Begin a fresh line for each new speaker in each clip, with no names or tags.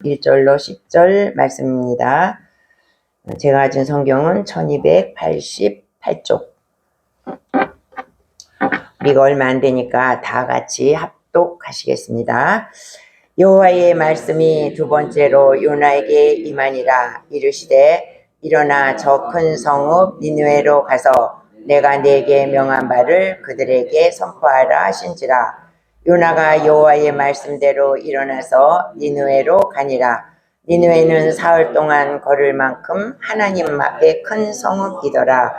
1절로 10절 말씀입니다. 제가 가진 성경은 1288쪽. 우리가 얼마 안 되니까 다 같이 합독하시겠습니다. 여호와의 말씀이 두 번째로 요나에게 임하니라. 이르시되 일어나 저 큰 성읍 니느웨로 가서 내가 네게 명한 바를 그들에게 선포하라 하신지라. 요나가 여호와의 말씀대로 일어나서 니느웨로 가니라. 니느웨는 사흘 동안 걸을 만큼 하나님 앞에 큰 성읍이더라.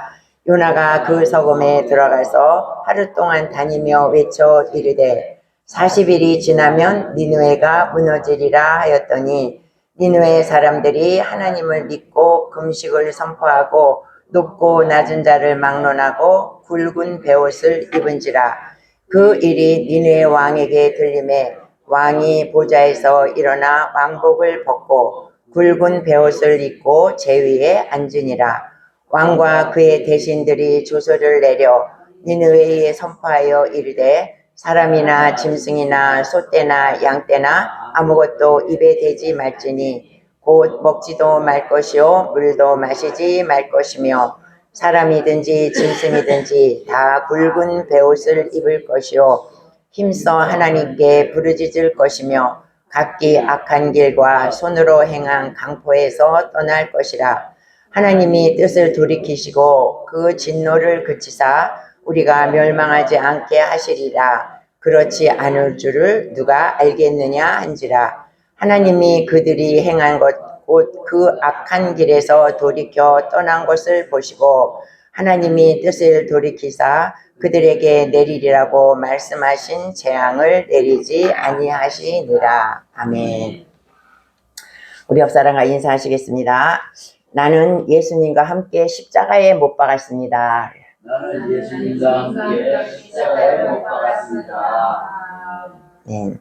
요나가 그 성읍에 들어가서 하루 동안 다니며 외쳐 이르되 40일이 지나면 니느웨가 무너지리라 하였더니 니느웨 사람들이 하나님을 믿고 금식을 선포하고 높고 낮은 자를 막론하고 굵은 베옷을 입은지라. 그 일이 니느웨 왕에게 들림에 왕이 보좌에서 일어나 왕복을 벗고 굵은 베옷을 입고 제위에 앉으니라. 왕과 그의 대신들이 조서를 내려 니느웨에 선포하여 이르되 사람이나 짐승이나 소떼나 양떼나 아무것도 입에 대지 말지니 곧 먹지도 말 것이요 물도 마시지 말 것이며 사람이든지 짐승이든지 다 굵은 베옷을 입을 것이요 힘써 하나님께 부르짖을 것이며 각기 악한 길과 손으로 행한 강포에서 떠날 것이라. 하나님이 뜻을 돌이키시고 그 진노를 그치사 우리가 멸망하지 않게 하시리라. 그렇지 않을 줄을 누가 알겠느냐 한지라. 하나님이 그들이 행한 것 곧 그 악한 길에서 돌이켜 떠난 것을 보시고 하나님이 뜻을 돌이키사 그들에게 내리리라고 말씀하신 재앙을 내리지 아니하시니라. 아멘. 우리 옆사람과 인사하시겠습니다. 나는 예수님과 함께 십자가에 못 박았습니다.
나는 예수님과 함께 십자가에 못 박았습니다.
네.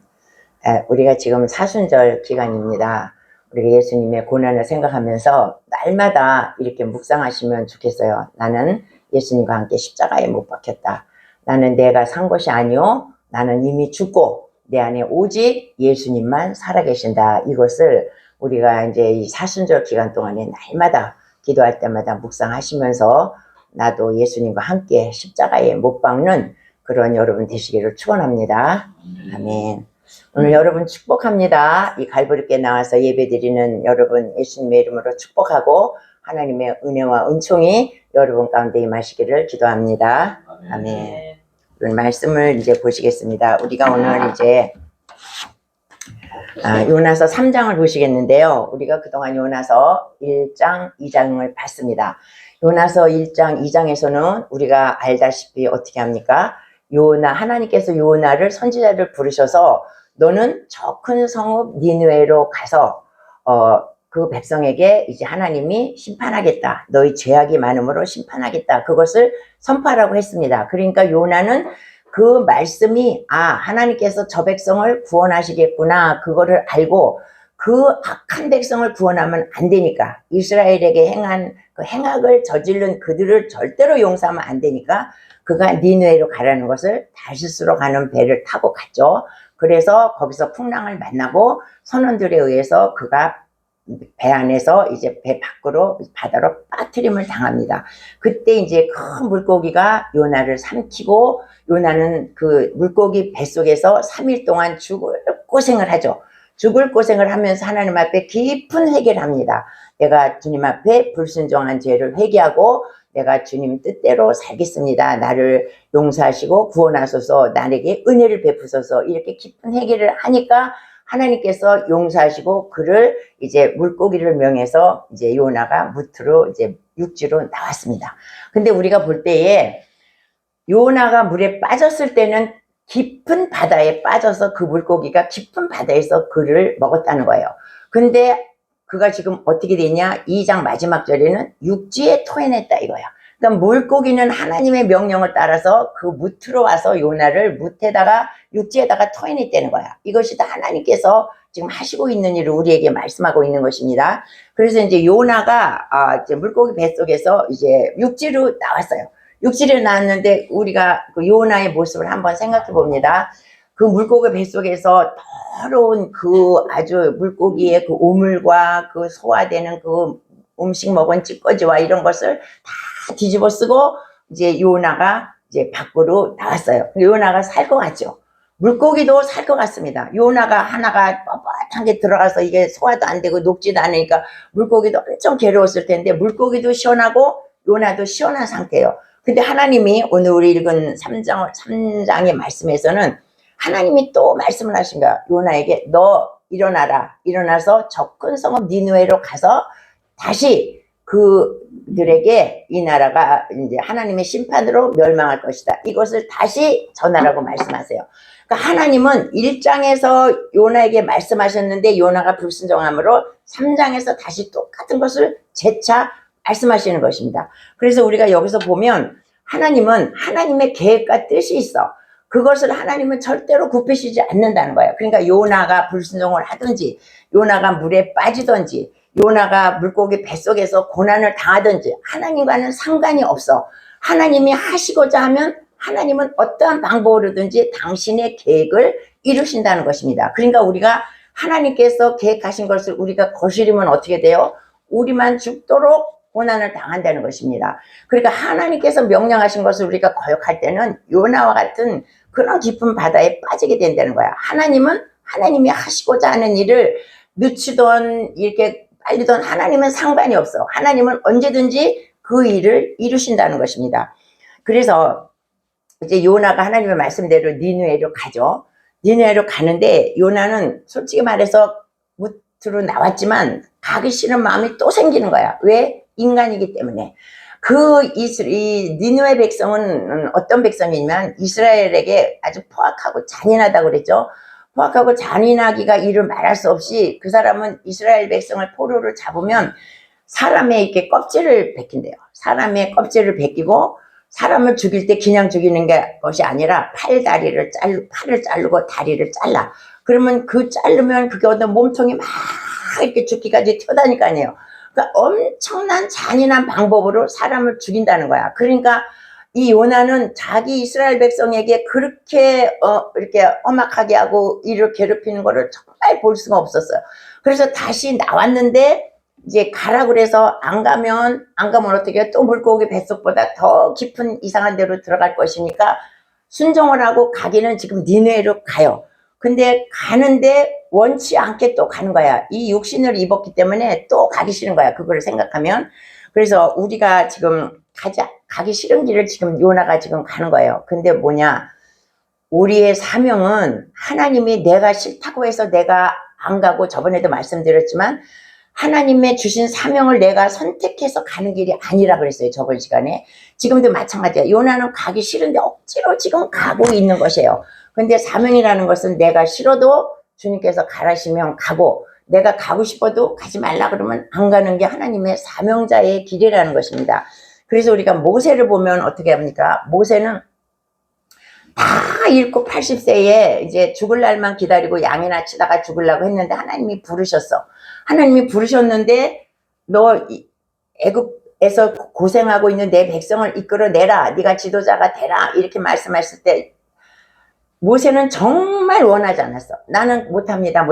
우리가 지금 사순절 기간입니다. 우리가 예수님의 고난을 생각하면서 날마다 이렇게 묵상하시면 좋겠어요. 나는 예수님과 함께 십자가에 못 박혔다. 나는 내가 산 것이 아니오. 나는 이미 죽고 내 안에 오직 예수님만 살아계신다. 이것을 우리가 이제 이 사순절 기간 동안에 날마다 기도할 때마다 묵상하시면서 나도 예수님과 함께 십자가에 못 박는 그런 여러분 되시기를 축원합니다. 아멘. 오늘 여러분 축복합니다. 이 갈보리께 나와서 예배드리는 여러분 예수님의 이름으로 축복하고 하나님의 은혜와 은총이 여러분 가운데 임하시기를 기도합니다. 아멘. 오늘 말씀을 이제 보시겠습니다. 우리가 오늘 이제 요나서 3장을 보시겠는데요. 우리가 그동안 요나서 1장, 2장을 봤습니다. 요나서 1장, 2장에서는 우리가 알다시피 어떻게 합니까? 하나님께서 요나를 선지자를 부르셔서 너는 저 큰 성읍 니느웨로 가서 그 백성에게 이제 하나님이 심판하겠다. 너희 죄악이 많음으로 심판하겠다. 그것을 선포하라고 했습니다. 그러니까 요나는 그 말씀이 하나님께서 저 백성을 구원하시겠구나. 그거를 알고 그 악한 백성을 구원하면 안 되니까 이스라엘에게 행한 그 행악을 저지른 그들을 절대로 용서하면 안 되니까 그가 니느웨로 가라는 것을 다시스로 가는 배를 타고 갔죠. 그래서 거기서 풍랑을 만나고 선원들에 의해서 그가 배 안에서 이제 배 밖으로 바다로 빠뜨림을 당합니다. 그때 이제 큰 물고기가 요나를 삼키고 요나는 그 물고기 뱃속에서 3일 동안 죽을 고생을 하죠. 죽을 고생을 하면서 하나님 앞에 깊은 회개를 합니다. 내가 주님 앞에 불순종한 죄를 회개하고 내가 주님 뜻대로 살겠습니다. 나를 용서하시고 구원하소서 나에게 은혜를 베푸소서 이렇게 깊은 회개를 하니까 하나님께서 용서하시고 그를 이제 물고기를 명해서 이제 요나가 무트로 이제 육지로 나왔습니다. 근데 우리가 볼 때에 요나가 물에 빠졌을 때는 깊은 바다에 빠져서 그 물고기가 깊은 바다에서 그를 먹었다는 거예요. 근데 그가 지금 어떻게 되냐? 2장 마지막 절에는 육지에 토해냈다 이거야. 그러니까 물고기는 하나님의 명령을 따라서 그 무트로 와서 요나를 무트에다가 육지에다가 토해냈다는 거야. 이것이 다 하나님께서 지금 하시고 있는 일을 우리에게 말씀하고 있는 것입니다. 그래서 이제 요나가 이제 물고기 뱃속에서 이제 육지로 나왔어요. 육지로 나왔는데 우리가 그 요나의 모습을 한번 생각해 봅니다. 그 물고기 뱃속에서 더러운 그 아주 물고기의 그 오물과 그 소화되는 그 음식 먹은 찌꺼기와 이런 것을 다 뒤집어 쓰고 이제 요나가 이제 밖으로 나왔어요. 요나가 살 것 같죠. 물고기도 살 것 같습니다. 요나가 하나가 뻣뻣한 게 들어가서 이게 소화도 안 되고 녹지도 않으니까 물고기도 엄청 괴로웠을 텐데 물고기도 시원하고 요나도 시원한 상태예요. 근데 하나님이 오늘 우리 읽은 3장의 말씀에서는 하나님이 또 말씀을 하신 거야. 요나에게 너 일어나라. 일어나서 저 큰 성읍 니느웨로 가서 다시 그들에게 이 나라가 이제 하나님의 심판으로 멸망할 것이다. 이것을 다시 전하라고 말씀하세요. 그러니까 하나님은 1장에서 요나에게 말씀하셨는데 요나가 불순종함으로 3장에서 다시 똑같은 것을 재차 말씀하시는 것입니다. 그래서 우리가 여기서 보면 하나님은 하나님의 계획과 뜻이 있어. 그것을 하나님은 절대로 굽히시지 않는다는 거예요. 그러니까 요나가 불순종을 하든지 요나가 물에 빠지든지 요나가 물고기 뱃속에서 고난을 당하든지 하나님과는 상관이 없어. 하나님이 하시고자 하면 하나님은 어떠한 방법으로든지 당신의 계획을 이루신다는 것입니다. 그러니까 우리가 하나님께서 계획하신 것을 우리가 거스르면 어떻게 돼요? 우리만 죽도록 고난을 당한다는 것입니다. 그러니까 하나님께서 명령하신 것을 우리가 거역할 때는 요나와 같은 그런 깊은 바다에 빠지게 된다는 거야. 하나님은 하나님이 하시고자 하는 일을 늦추던 이렇게 빨리던 하나님은 상관이 없어. 하나님은 언제든지 그 일을 이루신다는 것입니다. 그래서 이제 요나가 하나님의 말씀대로 니느웨로 가죠. 니느웨로 가는데 요나는 솔직히 말해서 무트로 나왔지만 가기 싫은 마음이 또 생기는 거야. 왜? 인간이기 때문에. 이 니느웨 백성은 어떤 백성이냐면 이스라엘에게 아주 포악하고 잔인하다고 그랬죠. 포악하고 잔인하기가 이를 말할 수 없이 그 사람은 이스라엘 백성을 포로를 잡으면 사람의 이렇게 껍질을 벗긴대요. 사람의 껍질을 벗기고 사람을 죽일 때 그냥 죽이는 것이 아니라 팔을 자르고 다리를 잘라. 그러면 그 자르면 그게 어떤 몸통이 막 이렇게 죽기까지 튀어다닐 거 아니에요. 그러니까 엄청난 잔인한 방법으로 사람을 죽인다는 거야. 그러니까 이 요나는 자기 이스라엘 백성에게 그렇게 이렇게 험악하게 하고 이를 괴롭히는 거를 정말 볼 수가 없었어요. 그래서 다시 나왔는데 이제 가라 그래서 안 가면 어떻게 해요? 또 물고기 뱃속보다 더 깊은 이상한 데로 들어갈 것이니까 순종을 하고 가기는 지금 니느웨로 가요. 근데 가는데 원치 않게 또 가는 거야. 이 육신을 입었기 때문에 또 가기 싫은 거야. 그걸 생각하면. 그래서 우리가 지금 가기 싫은 길을 지금 요나가 지금 가는 거예요. 근데 뭐냐? 우리의 사명은 하나님이 내가 싫다고 해서 내가 안 가고 저번에도 말씀드렸지만 하나님의 주신 사명을 내가 선택해서 가는 길이 아니라 그랬어요. 저번 시간에. 지금도 마찬가지야. 요나는 가기 싫은데 억지로 지금 가고 있는 것이에요. 근데 사명이라는 것은 내가 싫어도 주님께서 가라시면 가고 내가 가고 싶어도 가지 말라 그러면 안 가는 게 하나님의 사명자의 길이라는 것입니다. 그래서 우리가 모세를 보면 어떻게 합니까? 모세는 다 잃고 80세에 이제 죽을 날만 기다리고 양이나 치다가 죽으려고 했는데 하나님이 부르셨어. 하나님이 부르셨는데 너 애굽에서 고생하고 있는 내 백성을 이끌어내라. 네가 지도자가 되라. 이렇게 말씀하실 때 모세는 정말 원하지 않았어. 나는 못합니다.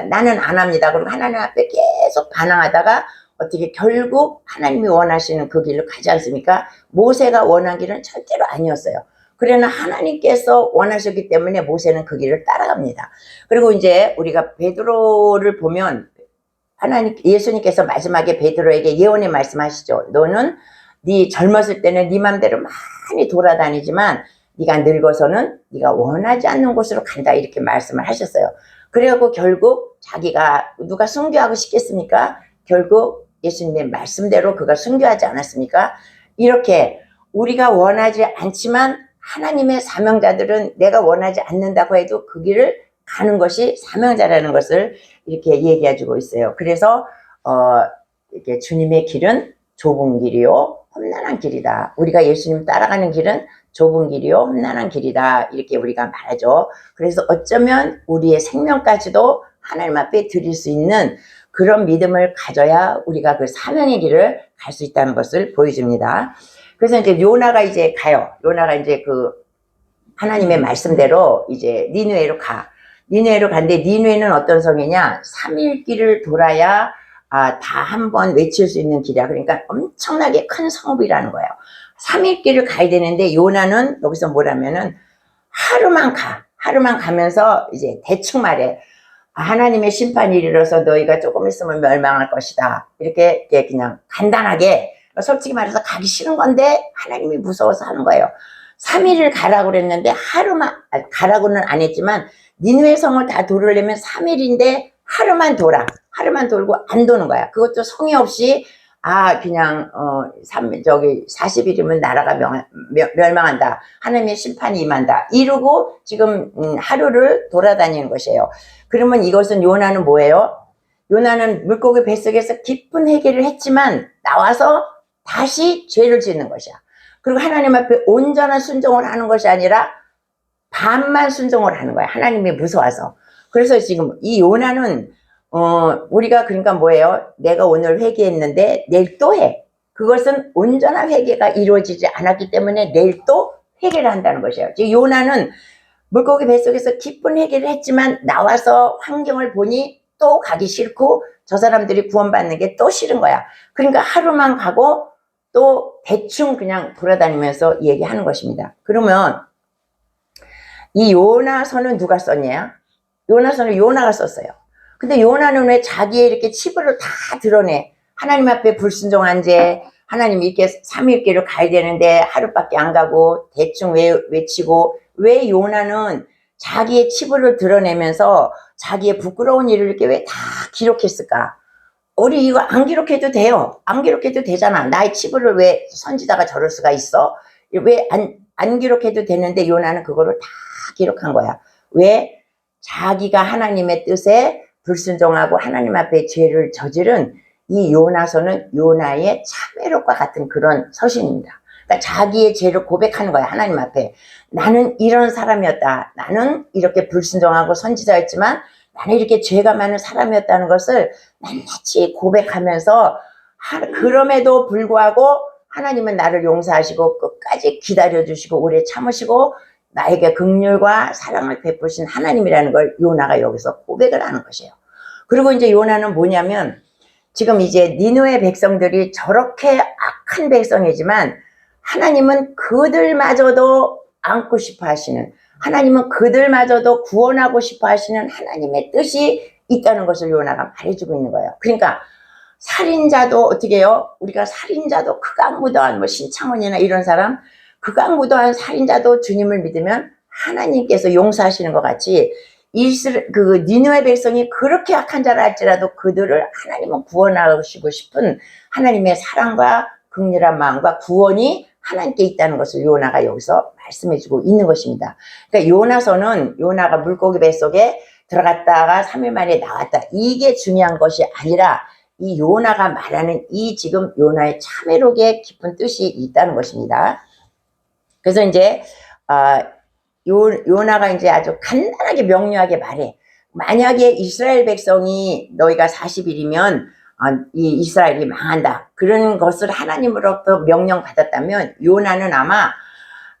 나는 안 합니다. 그리고 하나님 앞에 계속 반항하다가 어떻게 결국 하나님이 원하시는 그 길로 가지 않습니까? 모세가 원한 길은 절대로 아니었어요. 그러나 하나님께서 원하셨기 때문에 모세는 그 길을 따라갑니다. 그리고 이제 우리가 베드로를 보면 예수님께서 마지막에 베드로에게 예언의 말씀하시죠. 너는 네 젊었을 때는 네 맘대로 많이 돌아다니지만 네가 늙어서는 네가 원하지 않는 곳으로 간다 이렇게 말씀을 하셨어요. 그래갖고 결국 자기가 누가 순교하고 싶겠습니까? 결국 예수님의 말씀대로 그가 순교하지 않았습니까? 이렇게 우리가 원하지 않지만 하나님의 사명자들은 내가 원하지 않는다고 해도 그 길을 가는 것이 사명자라는 것을 이렇게 얘기해주고 있어요. 그래서 이렇게 주님의 길은 좁은 길이요 험난한 길이다. 우리가 예수님 따라가는 길은 좁은 길이요 험난한 길이다. 이렇게 우리가 말하죠. 그래서 어쩌면 우리의 생명까지도 하나님 앞에 드릴 수 있는 그런 믿음을 가져야 우리가 그 사명의 길을 갈 수 있다는 것을 보여줍니다. 그래서 이제 요나가 이제 가요. 요나가 이제 하나님의 말씀대로 이제 니느웨로 가. 니느웨로 간데 니느웨는 어떤 성이냐? 3일 길을 돌아야 다 한 번 외칠 수 있는 길이야. 그러니까 엄청나게 큰 성읍이라는 거예요. 3일 길을 가야 되는데 요나는 여기서 뭐라면은 하루만 가. 하루만 가면서 이제 대충 말해. 하나님의 심판이 이르러서 너희가 조금 있으면 멸망할 것이다. 이렇게 그냥 간단하게 솔직히 말해서 가기 싫은 건데 하나님이 무서워서 하는 거예요. 3일을 가라고 그랬는데 하루만 가라고는 안 했지만 니느웨 성을 다 도르려면 3일인데 하루만 돌아. 하루만 돌고 안 도는 거야. 그것도 성의 없이 그냥 40일이면 나라가 멸망한다. 하나님의 심판이 임한다. 이러고 지금 하루를 돌아다니는 것이에요. 그러면 이것은 요나는 뭐예요? 요나는 물고기 뱃속에서 깊은 회개를 했지만 나와서 다시 죄를 짓는 것이야. 그리고 하나님 앞에 온전한 순종을 하는 것이 아니라 반만 순종을 하는 거야. 하나님이 무서워서. 그래서 지금 이 요나는 우리가 그러니까 뭐예요? 내가 오늘 회개했는데 내일 또 해. 그것은 온전한 회개가 이루어지지 않았기 때문에 내일 또 회개를 한다는 것이에요. 지금 요나는 물고기 뱃속에서 깊은 회개를 했지만 나와서 환경을 보니 또 가기 싫고 저 사람들이 구원받는 게 또 싫은 거야. 그러니까 하루만 가고 또 대충 그냥 돌아다니면서 얘기하는 것입니다. 그러면 이 요나서는 누가 썼냐? 요나서는 요나가 썼어요. 근데 요나는 왜 자기의 이렇게 치부를 다 드러내? 하나님 앞에 불순종한 죄, 하나님 이렇게 3일길을 가야 되는데 하루밖에 안 가고 대충 외치고 왜 요나는 자기의 치부를 드러내면서 자기의 부끄러운 일을 이렇게 왜 다 기록했을까? 우리 이거 안 기록해도 돼요. 안 기록해도 되잖아. 나의 치부를 왜 선지자가 저럴 수가 있어? 왜 안 기록해도 되는데 요나는 그거를 다 기록한 거야. 왜? 자기가 하나님의 뜻에 불순종하고 하나님 앞에 죄를 저지른 이 요나서는 요나의 참회록과 같은 그런 서신입니다. 그러니까 자기의 죄를 고백하는 거야. 하나님 앞에. 나는 이런 사람이었다. 나는 이렇게 불순종하고 선지자였지만 나는 이렇게 죄가 많은 사람이었다는 것을 낱낱이 고백하면서 그럼에도 불구하고 하나님은 나를 용서하시고 끝까지 기다려주시고 오래 참으시고 나에게 긍휼과 사랑을 베푸신 하나님이라는 걸 요나가 여기서 고백을 하는 것이에요. 그리고 이제 요나는 뭐냐면 지금 이제 니느웨 백성들이 저렇게 악한 백성이지만 하나님은 그들마저도 안고 싶어 하시는, 하나님은 그들마저도 구원하고 싶어 하시는 하나님의 뜻이 있다는 것을 요나가 말해주고 있는 거예요. 그러니까 살인자도 어떻게 해요? 우리가 살인자도 극악무도한 뭐 신창원이나 이런 사람, 극악무도한 살인자도 주님을 믿으면 하나님께서 용서하시는 것 같이 그 니느웨 백성이 그렇게 악한 자라 할지라도 그들을 하나님은 구원하시고 싶은 하나님의 사랑과 긍휼한 마음과 구원이 하나님께 있다는 것을 요나가 여기서 말씀해주고 있는 것입니다. 그러니까 요나서는 요나가 물고기 뱃속에 들어갔다가 3일 만에 나왔다. 이게 중요한 것이 아니라 이 요나가 말하는 이 지금 요나의 참회록에 깊은 뜻이 있다는 것입니다. 그래서 이제 요나가 이제 아주 간단하게 명료하게 말해. 만약에 이스라엘 백성이 너희가 40일이면 이 이스라엘이 망한다. 그런 것을 하나님으로부터 명령 받았다면 요나는 아마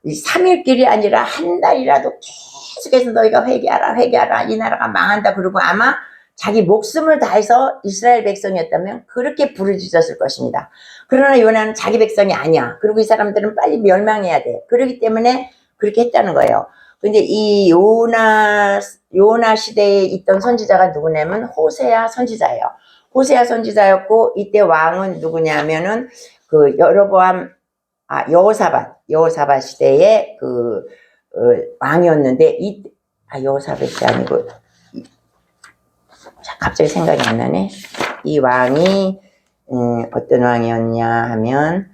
3일길이 아니라 한 달이라도 계속해서 너희가 회개하라. 이 나라가 망한다. 그리고 아마 자기 목숨을 다해서 이스라엘 백성이었다면 그렇게 부르짖었을 것입니다. 그러나 요나는 자기 백성이 아니야. 그리고 이 사람들은 빨리 멸망해야 돼. 그렇기 때문에 그렇게 했다는 거예요. 근데 이 요나 시대에 있던 선지자가 누구냐면 호세아 선지자예요. 호세아 선지자였고 이때 왕은 누구냐면은 그 여호사밧 시대의 그 왕이었는데 여호사밧이 아니고 갑자기 생각이 안 나네. 이 왕이 어떤 왕이었냐 하면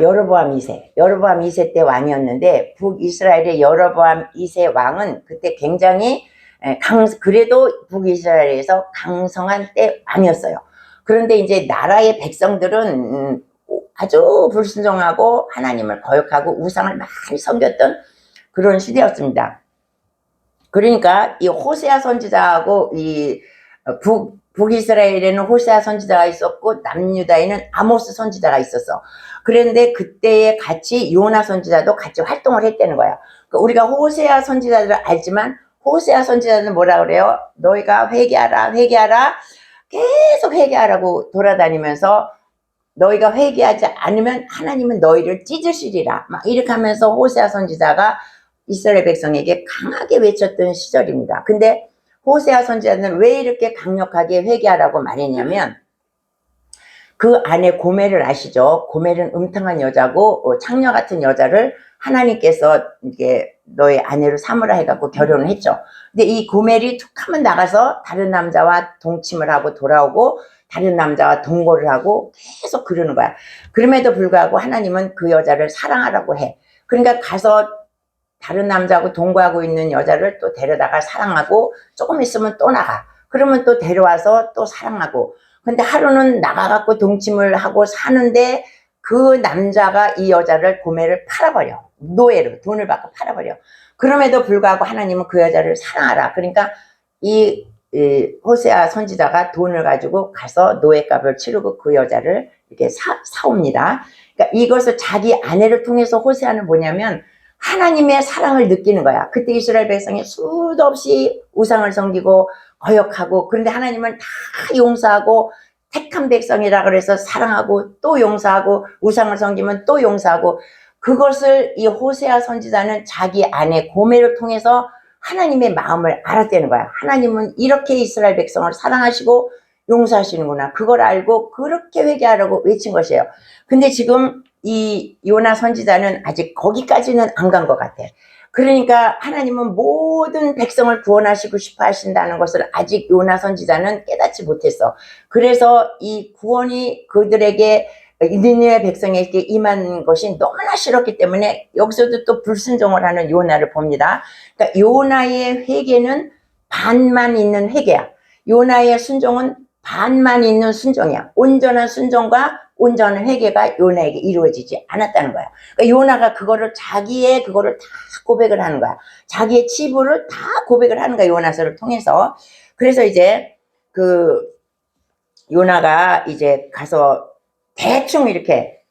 여로보암 2세. 여로보암 2세 때 왕이었는데 북이스라엘의 여로보암 2세 왕은 그때 굉장히 그래도 북이스라엘에서 강성한 때 왕이었어요. 그런데 이제 나라의 백성들은 아주 불순종하고 하나님을 거역하고 우상을 많이 섬겼던 그런 시대였습니다. 그러니까 이 호세아 선지자하고 이 북이스라엘에는 호세아 선지자가 있었고 남유다에는 아모스 선지자가 있었어. 그런데 그때에 같이 요나 선지자도 같이 활동을 했다는 거야. 그러니까 우리가 호세아 선지자들을 알지만 호세아 선지자는 뭐라 그래요? 너희가 회개하라 회개하라 계속 회개하라고 돌아다니면서 너희가 회개하지 않으면 하나님은 너희를 찢으시리라 막 이렇게 하면서 호세아 선지자가 이스라엘 백성에게 강하게 외쳤던 시절입니다. 근데 호세아 선지자는 왜 이렇게 강력하게 회개하라고 말했냐면 그 안에 고멜을 아시죠? 고멜은 음탕한 여자고 창녀 같은 여자를 하나님께서 이게 너의 아내로 삼으라 해갖고 결혼을 했죠. 근데 이 고멜이 툭 하면 나가서 다른 남자와 동침을 하고 돌아오고 다른 남자와 동거를 하고 계속 그러는 거야. 그럼에도 불구하고 하나님은 그 여자를 사랑하라고 해. 그러니까 가서 다른 남자하고 동거하고 있는 여자를 또 데려다가 사랑하고 조금 있으면 또 나가. 그러면 또 데려와서 또 사랑하고. 근데 하루는 나가갖고 동침을 하고 사는데 그 남자가 이 여자를 고멜을 팔아버려. 노예로 돈을 받고 팔아버려. 그럼에도 불구하고 하나님은 그 여자를 사랑하라. 그러니까 이 호세아 선지자가 돈을 가지고 가서 노예값을 치르고 그 여자를 이렇게 사옵니다. 그러니까 이것을 자기 아내를 통해서 호세아는 뭐냐면 하나님의 사랑을 느끼는 거야. 그때 이스라엘 백성이 수도 없이 우상을 섬기고 거역하고 그런데 하나님은 다 용서하고 택한 백성이라 그래서 사랑하고 또 용서하고 우상을 섬기면 또 용서하고 그것을 이 호세아 선지자는 자기 아내 고멜을 통해서 하나님의 마음을 알았다는 거야. 하나님은 이렇게 이스라엘 백성을 사랑하시고 용서하시는구나. 그걸 알고 그렇게 회개하라고 외친 것이에요. 근데 지금 이 요나 선지자는 아직 거기까지는 안 간 것 같아. 그러니까 하나님은 모든 백성을 구원하시고 싶어 하신다는 것을 아직 요나 선지자는 깨닫지 못했어. 그래서 이 구원이 그들에게 니느웨 백성에게 임한 것이 너무나 싫었기 때문에 여기서도 또 불순종을 하는 요나를 봅니다. 그러니까 요나의 회개는 반만 있는 회개야. 요나의 순종은 반만 있는 순종이야. 온전한 순종과 온전한 회개가 요나에게 이루어지지 않았다는 거야. 그러니까 요나가 자기의 그거를 다 고백을 하는 거야. 자기의 치부를 다 고백을 하는 거야. 요나서를 통해서. 그래서 이제 요나가 이제 가서 대충 이렇게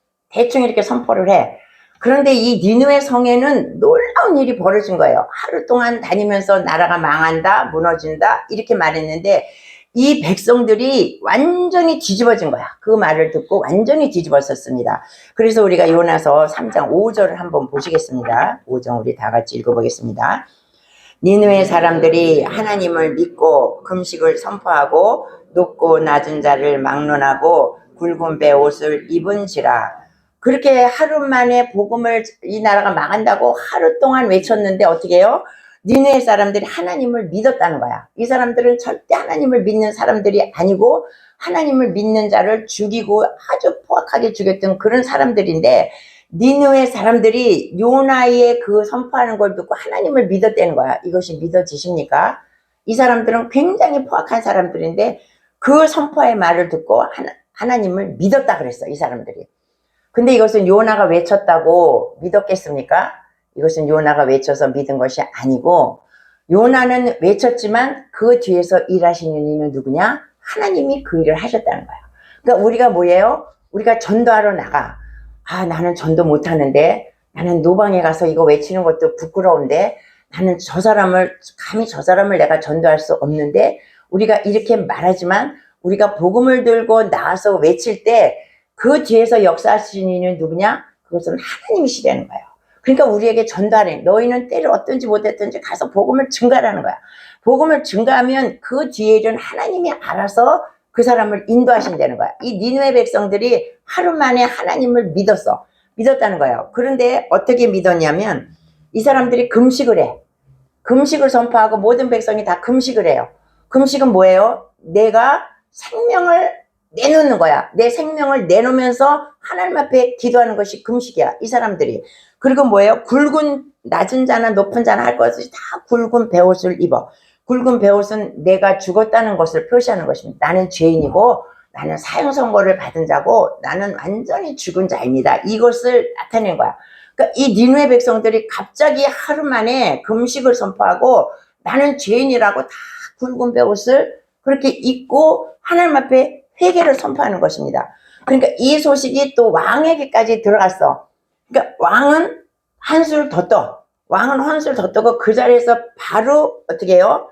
선포를 해. 그런데 이 니느웨 성에는 놀라운 일이 벌어진 거예요. 하루 동안 다니면서 나라가 망한다, 무너진다 이렇게 말했는데 이 백성들이 완전히 뒤집어진 거야. 그 말을 듣고 완전히 뒤집어졌습니다. 그래서 우리가 요나서 3장 5절을 한번 보시겠습니다. 5장 우리 다 같이 읽어보겠습니다. 니느웨 사람들이 하나님을 믿고 금식을 선포하고 높고 낮은 자를 막론하고 굵은 배 옷을 입은지라. 그렇게 하루 만에 복음을 이 나라가 망한다고 하루 동안 외쳤는데 어떻게 해요? 니느웨 사람들이 하나님을 믿었다는 거야. 이 사람들은 절대 하나님을 믿는 사람들이 아니고 하나님을 믿는 자를 죽이고 아주 포악하게 죽였던 그런 사람들인데 니느웨 사람들이 요나의 그 선포하는 걸 듣고 하나님을 믿었다는 거야. 이것이 믿어지십니까? 이 사람들은 굉장히 포악한 사람들인데 그 선포의 말을 듣고 하나님을 믿었다 그랬어. 이 사람들이. 근데 이것은 요나가 외쳤다고 믿었겠습니까? 이것은 요나가 외쳐서 믿은 것이 아니고 요나는 외쳤지만 그 뒤에서 일하시는 이는 누구냐? 하나님이 그 일을 하셨다는 거야. 그러니까 우리가 뭐예요? 우리가 전도하러 나가. 아, 나는 전도 못하는데, 나는 노방에 가서 이거 외치는 것도 부끄러운데, 나는 감히 저 사람을 내가 전도할 수 없는데, 우리가 이렇게 말하지만 우리가 복음을 들고 나와서 외칠 때 그 뒤에서 역사하시는 이는 누구냐? 그것은 하나님이시라는 거예요. 그러니까 우리에게 전달해. 너희는 때를 어떤지 못했든지 가서 복음을 증가하라는 거야. 복음을 증가하면 그 뒤에 일은 하나님이 알아서 그 사람을 인도하신다는 거야. 이 니느웨 백성들이 하루 만에 하나님을 믿었다는 거예요. 그런데 어떻게 믿었냐면 이 사람들이 금식을 해. 금식을 선포하고 모든 백성이 다 금식을 해요. 금식은 뭐예요? 내가 생명을 내놓는 거야. 내 생명을 내놓으면서 하나님 앞에 기도하는 것이 금식이야. 이 사람들이. 그리고 뭐예요? 굵은 낮은 자나 높은 자나 할 것 없이 다 굵은 베옷을 입어. 굵은 베옷은 내가 죽었다는 것을 표시하는 것입니다. 나는 죄인이고 나는 사형 선고를 받은 자고 나는 완전히 죽은 자입니다. 이것을 나타낸 거야. 그러니까 이 니느웨 백성들이 갑자기 하루 만에 금식을 선포하고 나는 죄인이라고 다 굵은 베옷을 그렇게 있고 하나님 앞에 회개를 선포하는 것입니다. 그러니까 이 소식이 또 왕에게까지 들어갔어. 그러니까 왕은 한술 더 떠. 왕은 한술 더 떠고 그 자리에서 바로 어떻게 해요?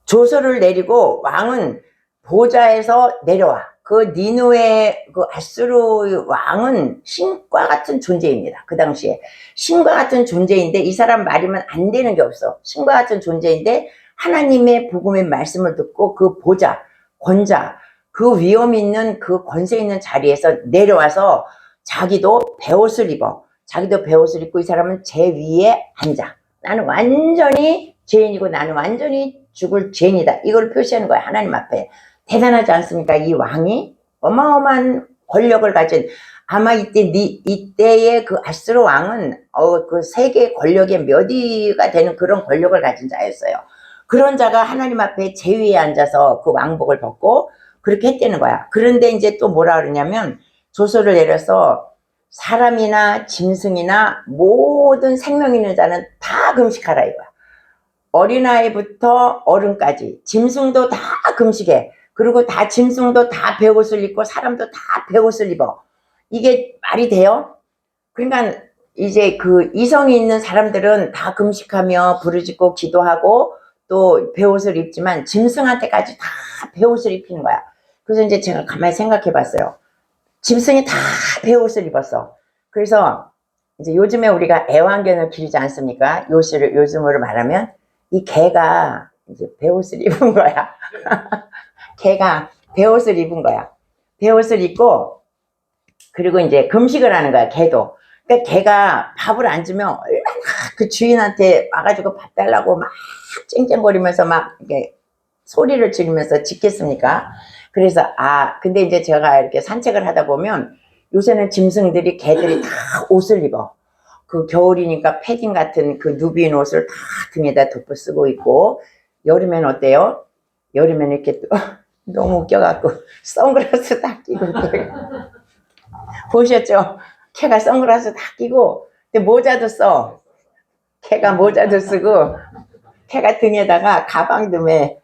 조서를 내리고 왕은 보좌에서 내려와. 그 니누의 그 아수르 왕은 신과 같은 존재입니다. 그 당시에 신과 같은 존재인데 이 사람 말이면 안 되는 게 없어. 신과 같은 존재인데 하나님의 복음의 말씀을 듣고 그 보좌, 권자, 그 위엄 있는 그 권세 있는 자리에서 내려와서 자기도 베옷을 입어. 자기도 베옷을 입고 이 사람은 제 위에 앉아. 나는 완전히 죄인이고 나는 완전히 죽을 죄인이다. 이걸 표시하는 거야. 하나님 앞에. 대단하지 않습니까? 이 왕이 어마어마한 권력을 가진, 아마 이때의 그 아수르 왕은 그 세계 권력의 몇 위가 되는 그런 권력을 가진 자였어요. 그런 자가 하나님 앞에 제위에 앉아서 그 왕복을 벗고 그렇게 했다는 거야. 그런데 이제 또 뭐라 그러냐면 조서를 내려서 사람이나 짐승이나 모든 생명 있는 자는 다 금식하라 이거야. 어린아이부터 어른까지 짐승도 다 금식해. 그리고 다 짐승도 다 베옷을 입고 사람도 다 베옷을 입어. 이게 말이 돼요? 그러니까 이제 그 이성이 있는 사람들은 다 금식하며 부르짖고 기도하고 또 베옷을 입지만 짐승한테까지 다 베옷을 입히는 거야. 그래서 이제 제가 가만히 생각해 봤어요. 짐승이 다 베옷을 입었어. 그래서 이제 요즘에 우리가 애완견을 기르지 않습니까? 요즘으로 말하면 이 개가 이제 베옷을 입은 거야. 개가 베옷을 입은 거야. 베옷을 입고 그리고 이제 금식을 하는 거야. 개도. 그러니까 개가 밥을 안 주면 얼마나 그 주인한테 와가지고 밥 달라고 막 쨍쨍거리면서 막 이렇게 소리를 지르면서 짖겠습니까? 그래서 근데 이제 제가 이렇게 산책을 하다 보면 요새는 짐승들이 개들이 다 옷을 입어. 그 겨울이니까 패딩 같은 그 누비인 옷을 다 등에다 덮어 쓰고 있고, 여름엔 어때요? 여름엔 이렇게 또 너무 웃겨갖고 선글라스 다 끼고 보셨죠? 개가 선글라스 다 끼고 근데 모자도 써. 개가 모자도 쓰고 개가 등에다가 가방도 매.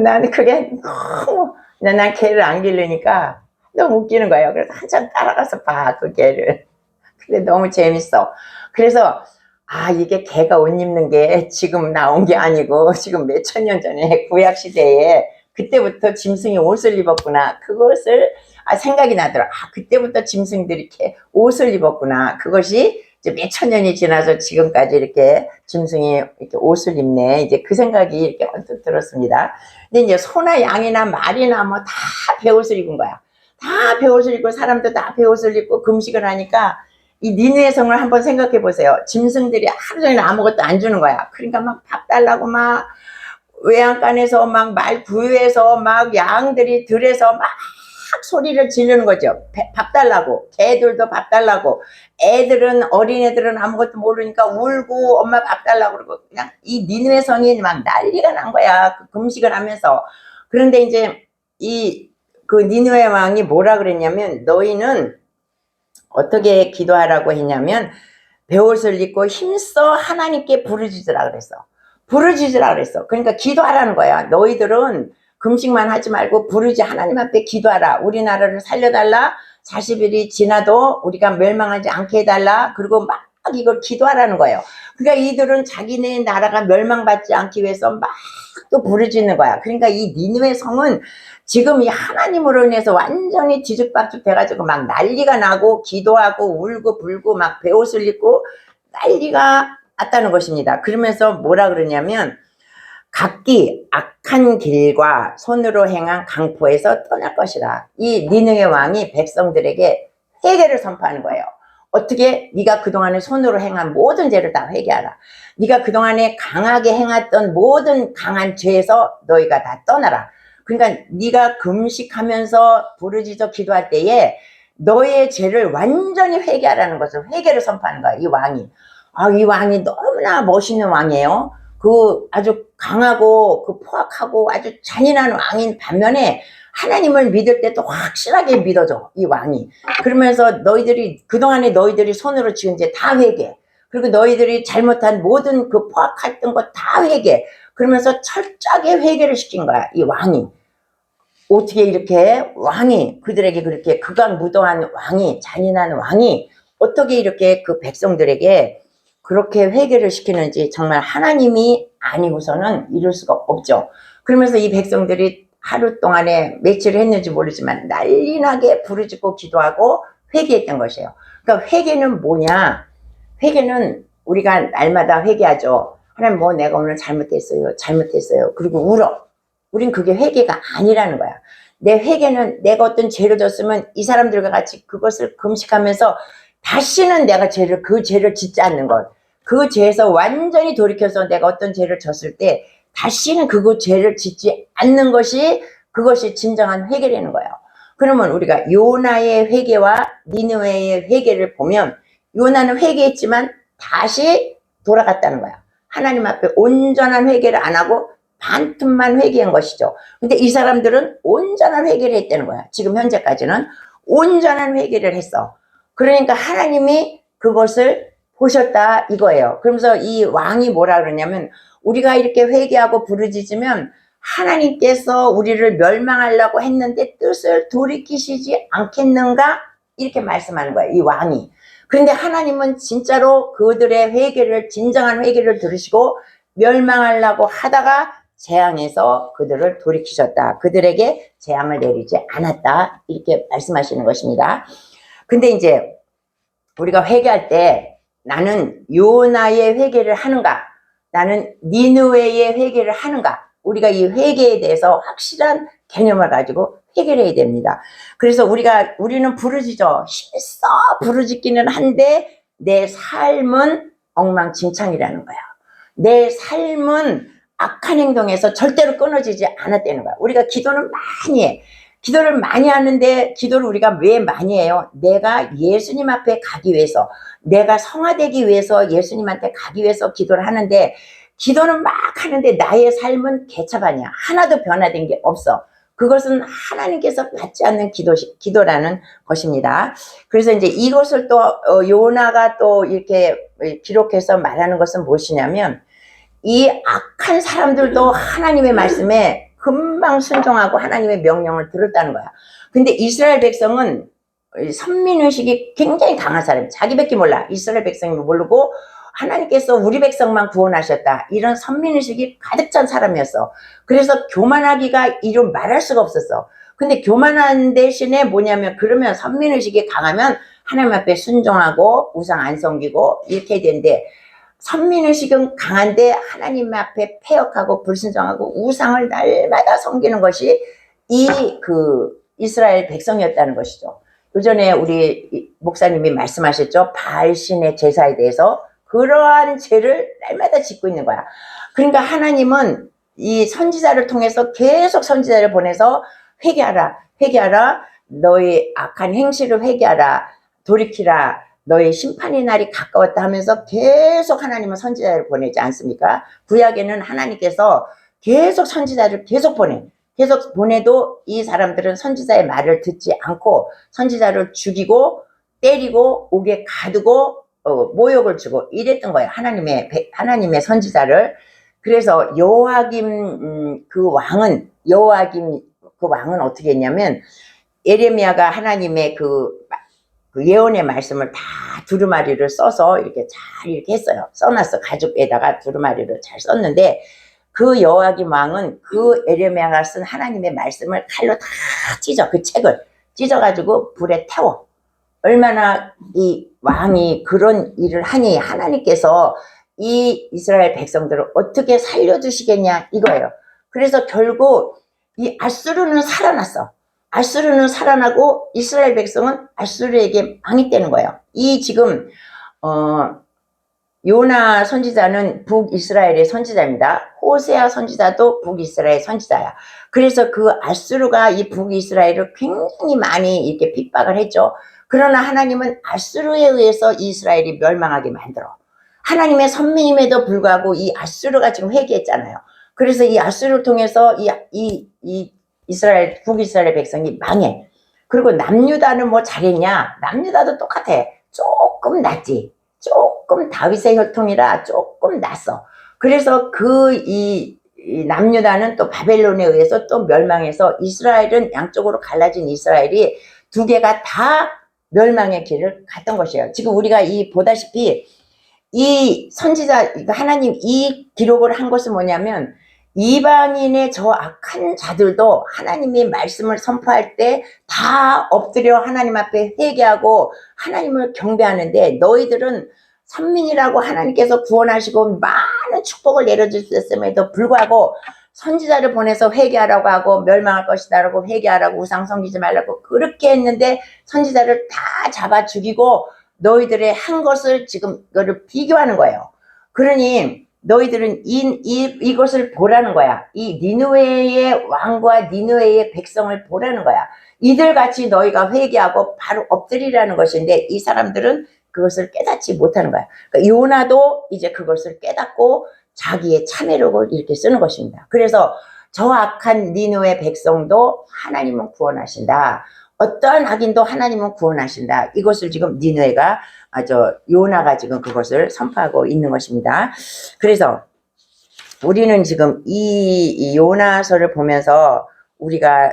나는 그게 너무, 난 개를 안 기르니까 너무 웃기는 거예요. 그래서 한참 따라가서 봐, 그 개를. 근데 너무 재밌어. 그래서 이게 개가 옷 입는 게 지금 나온 게 아니고 지금 몇천 년 전에 구약 시대에 그때부터 짐승이 옷을 입었구나. 그것을 생각이 나더라. 그때부터 짐승들이 이렇게 옷을 입었구나. 그것이 이제 몇천 년이 지나서 지금까지 이렇게 짐승이 이렇게 옷을 입네. 이제 그 생각이 이렇게 언뜻 들었습니다. 근데 이제 소나 양이나 말이나 뭐 다 베옷을 입은 거야. 다 베옷을 입고 사람도 다 베옷을 입고 금식을 하니까 이 니느웨 성을 한번 생각해 보세요. 짐승들이 하루 종일 아무것도 안 주는 거야. 그러니까 막 밥 달라고 막 외양간에서 막 말 구유해서 막 양들이 들에서 막 소리를 지르는 거죠. 밥 달라고. 개들도 밥 달라고. 어린애들은 아무것도 모르니까 울고 엄마 밥 달라고 그러고 그냥 이 니느웨 성이 막 난리가 난 거야. 그 금식을 하면서. 그런데 이제 그 니느웨 왕이 뭐라 그랬냐면 너희는 어떻게 기도하라고 했냐면 베옷을 입고 힘써 하나님께 부르짖으라 그랬어. 부르짖으라 그랬어. 그러니까 기도하라는 거야. 너희들은 금식만 하지 말고 하나님 앞에 기도하라. 우리나라를 살려달라. 40일이 지나도 우리가 멸망하지 않게 해달라. 그리고 막 이걸 기도하라는 거예요. 그러니까 이들은 자기네 나라가 멸망받지 않기 위해서 막 또 부르짖는 거야. 그러니까 이 니느웨 성은 지금 이 하나님으로 인해서 완전히 뒤죽박죽 돼가지고 막 난리가 나고 기도하고 울고 불고 막 베옷을 입고 난리가 났다는 것입니다. 그러면서 뭐라 그러냐면 각기 악한 길과 손으로 행한 강포에서 떠날 것이라. 이 니느웨 왕이 백성들에게 회개를 선포하는 거예요. 어떻게? 네가 그동안에 손으로 행한 모든 죄를 다 회개하라. 네가 그동안에 강하게 행했던 모든 강한 죄에서 너희가 다 떠나라. 그러니까 네가 금식하면서 부르짖어 기도할 때에 너의 죄를 완전히 회개하라는 것을 회개를 선포하는 거야. 이 왕이. 이 왕이 너무나 멋있는 왕이에요. 그 아주 강하고 그 포악하고 아주 잔인한 왕인 반면에 하나님을 믿을 때 또 확실하게 믿어줘. 이 왕이. 그러면서 그동안에 너희들이 손으로 지은 죄 다 회개해. 그리고 너희들이 잘못한 모든 그 포악했던 것 다 회개. 그러면서 철저하게 회개를 시킨 거야, 이 왕이. 어떻게 이렇게 왕이, 그들에게 그렇게 극악무도한 왕이, 잔인한 왕이 어떻게 이렇게 그 백성들에게 그렇게 회개를 시키는지 정말 하나님이 아니고서는 이룰 수가 없죠. 그러면서 이 백성들이 하루 동안에 며칠을 했는지 모르지만 난리나게 부르짖고 기도하고 회개했던 것이에요. 그러니까 회개는 뭐냐? 회개는 우리가 날마다 회개하죠. 하나님 뭐 내가 오늘 잘못했어요. 그리고 울어. 우린 그게 회개가 아니라는 거야. 내 회개는 내가 어떤 죄를 졌으면 이 사람들과 같이 그것을 금식하면서 다시는 내가 그 죄를 짓지 않는 것. 그 죄에서 완전히 돌이켜서 내가 어떤 죄를 졌을 때 다시는 그 죄를 짓지 않는 것이 그것이 진정한 회개라는 거예요. 그러면 우리가 요나의 회개와 니느웨의 회개를 보면 요나는 회개했지만 다시 돌아갔다는 거야. 하나님 앞에 온전한 회개를 안 하고 반틈만 회개한 것이죠. 근데 이 사람들은 온전한 회개를 했다는 거야. 지금 현재까지는 온전한 회개를 했어. 그러니까 하나님이 그것을 보셨다 이거예요. 그러면서 이 왕이 뭐라 그러냐면 우리가 이렇게 회개하고 부르짖으면 하나님께서 우리를 멸망하려고 했는데 뜻을 돌이키시지 않겠는가? 이렇게 말씀하는 거예요, 이 왕이. 그런데 하나님은 진짜로 그들의 회개를, 진정한 회개를 들으시고 멸망하려고 하다가 재앙에서 그들을 돌이키셨다. 그들에게 재앙을 내리지 않았다. 이렇게 말씀하시는 것입니다. 근데 이제 우리가 회개할 때 나는 요나의 회개를 하는가? 나는 니느웨의 회개를 하는가? 우리가 이 회개에 대해서 확실한 개념을 가지고 회개를 해야 됩니다. 그래서 우리는 부르짖어. 힘써 부르짖기는 한데 내 삶은 엉망진창이라는 거야. 내 삶은 악한 행동에서 절대로 끊어지지 않았다는 거야. 우리가 기도는 많이 해. 기도를 많이 하는데 기도를 우리가 왜 많이 해요? 내가 예수님 앞에 가기 위해서, 내가 성화되기 위해서 예수님한테 가기 위해서 기도를 하는데 기도는 막 하는데 나의 삶은 개차반이야. 하나도 변화된 게 없어. 그것은 하나님께서 받지 않는 기도라는 것입니다. 그래서 이제 이것을 또 요나가 또 이렇게 기록해서 말하는 것은 무엇이냐면 이 악한 사람들도 하나님의 말씀에 금방 순종하고 하나님의 명령을 들었다는 거야. 근데 이스라엘 백성은 선민의식이 굉장히 강한 사람, 자기밖에 몰라. 이스라엘 백성이 모르고 하나님께서 우리 백성만 구원하셨다. 이런 선민의식이 가득 찬 사람이었어. 그래서 교만하기가 이루 말할 수가 없었어. 근데 교만한 대신에 뭐냐면 그러면 선민의식이 강하면 하나님 앞에 순종하고 우상 안 섬기고 이렇게 되는데 선민의식은 강한데 하나님 앞에 패역하고 불순종하고 우상을 날마다 섬기는 것이 이스라엘 백성이었다는 것이죠. 요전에 우리 목사님이 말씀하셨죠. 바알신의 제사에 대해서 그러한 죄를 날마다 짓고 있는 거야. 그러니까 하나님은 이 선지자를 통해서 계속 선지자를 보내서 회개하라. 너의 악한 행실을 회개하라. 돌이키라. 너의 심판의 날이 가까웠다 하면서 계속 하나님은 선지자를 보내지 않습니까? 구약에는 하나님께서 계속 선지자를 계속 보내도 이 사람들은 선지자의 말을 듣지 않고 선지자를 죽이고 때리고 옥에 가두고 모욕을 주고 이랬던 거예요. 하나님의 선지자를. 그래서 여호야김 그 왕은 어떻게 했냐면 예레미야가 하나님의 그 예언의 말씀을 다 두루마리를 써서 이렇게 잘 이렇게 했어요. 써놨어. 가죽에다가 두루마리를 잘 썼는데 그 여호야김 왕은 그 예레미야가 쓴 하나님의 말씀을 칼로 다 찢어. 그 책을 찢어가지고 불에 태워. 얼마나 이 왕이 그런 일을 하니 하나님께서 이 이스라엘 백성들을 어떻게 살려주시겠냐 이거예요. 그래서 결국 이 아수르는 살아났어. 아수르는 살아나고 이스라엘 백성은 아수르에게 망했다는 거예요. 이 지금 요나 선지자는 북이스라엘의 선지자입니다. 호세아 선지자도 북이스라엘 선지자야. 그래서 그 아수르가 이 북이스라엘을 굉장히 많이 이렇게 핍박을 했죠. 그러나 하나님은 아수르에 의해서 이스라엘이 멸망하게 만들어. 하나님의 선민임에도 불구하고 이 아수르가 지금 회개했잖아요. 그래서 이 아수르를 통해서 북이스라엘 백성이 망해. 그리고 남유다는 뭐 잘했냐? 남유다도 똑같아. 조금 낫지. 조금 다윗의 혈통이라 조금 낫어. 그래서 이 남유다는 또 바벨론에 의해서 또 멸망해서 이스라엘은 양쪽으로 갈라진 이스라엘이 두 개가 다 멸망의 길을 갔던 것이에요. 지금 우리가 보다시피 이 선지자 하나님 이 기록을 한 것은 뭐냐면 이방인의 저 악한 자들도 하나님의 말씀을 선포할 때 다 엎드려 하나님 앞에 회개하고 하나님을 경배하는데 너희들은 선민이라고 하나님께서 구원하시고 많은 축복을 내려주셨음에도 불구하고 선지자를 보내서 회개하라고 하고 멸망할 것이다라고 회개하라고 우상 섬기지 말라고 그렇게 했는데 선지자를 다 잡아 죽이고 너희들의 한 것을 지금 이거를 비교하는 거예요. 그러니 너희들은 이것을 보라는 거야. 이 니느웨의 왕과 니느웨의 백성을 보라는 거야. 이들같이 너희가 회개하고 바로 엎드리라는 것인데 이 사람들은 그것을 깨닫지 못하는 거야. 그러니까 요나도 이제 그것을 깨닫고 자기의 참회록을 이렇게 쓰는 것입니다. 그래서 저 악한 니느웨 백성도 하나님은 구원하신다. 어떠한 악인도 하나님은 구원하신다. 이것을 지금 니느웨가 요나가 지금 그것을 선포하고 있는 것입니다. 그래서 우리는 지금 이 요나서를 보면서 우리가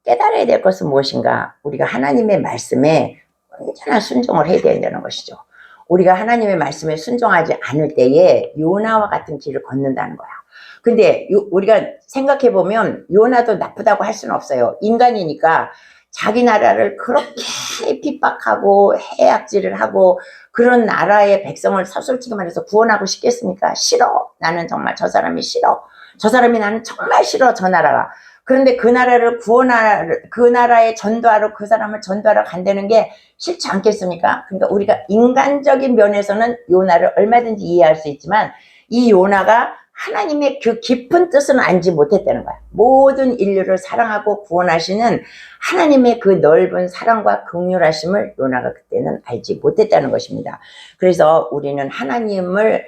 깨달아야 될 것은 무엇인가? 우리가 하나님의 말씀에 언제나 순종을 해야 된다는 것이죠. 우리가 하나님의 말씀에 순종하지 않을 때에 요나와 같은 길을 걷는다는 거야. 근데 우리가 생각해보면 요나도 나쁘다고 할 수는 없어요. 인간이니까 자기 나라를 그렇게 핍박하고 해악질을 하고 그런 나라의 백성을 솔직히 말해서 구원하고 싶겠습니까? 싫어. 나는 정말 저 사람이 싫어. 저 사람이 나는 정말 싫어. 저 나라가. 그런데 그 나라를 그 나라에 전도하러 그 사람을 전도하러 간다는 게 싫지 않겠습니까? 그러니까 우리가 인간적인 면에서는 요나를 얼마든지 이해할 수 있지만 이 요나가 하나님의 그 깊은 뜻은 알지 못했다는 거야. 모든 인류를 사랑하고 구원하시는 하나님의 그 넓은 사랑과 긍휼하심을 요나가 그때는 알지 못했다는 것입니다. 그래서 우리는 하나님을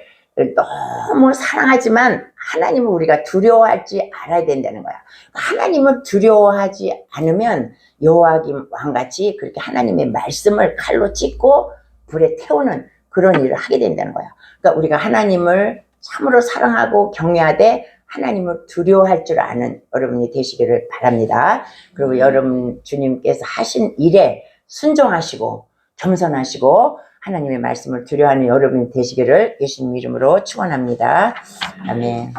너무 사랑하지만 하나님을 우리가 두려워하지 않아야 된다는 거야. 하나님을 두려워하지 않으면 여호와김 왕같이 그렇게 하나님의 말씀을 칼로 찢고 불에 태우는 그런 일을 하게 된다는 거야. 그러니까 우리가 하나님을 참으로 사랑하고 경외하되 하나님을 두려워할 줄 아는 여러분이 되시기를 바랍니다. 그리고 여러분 주님께서 하신 일에 순종하시고 겸손하시고 하나님의 말씀을 두려워하는 여러분이 되시기를 예수님 이름으로 축원합니다. 아멘.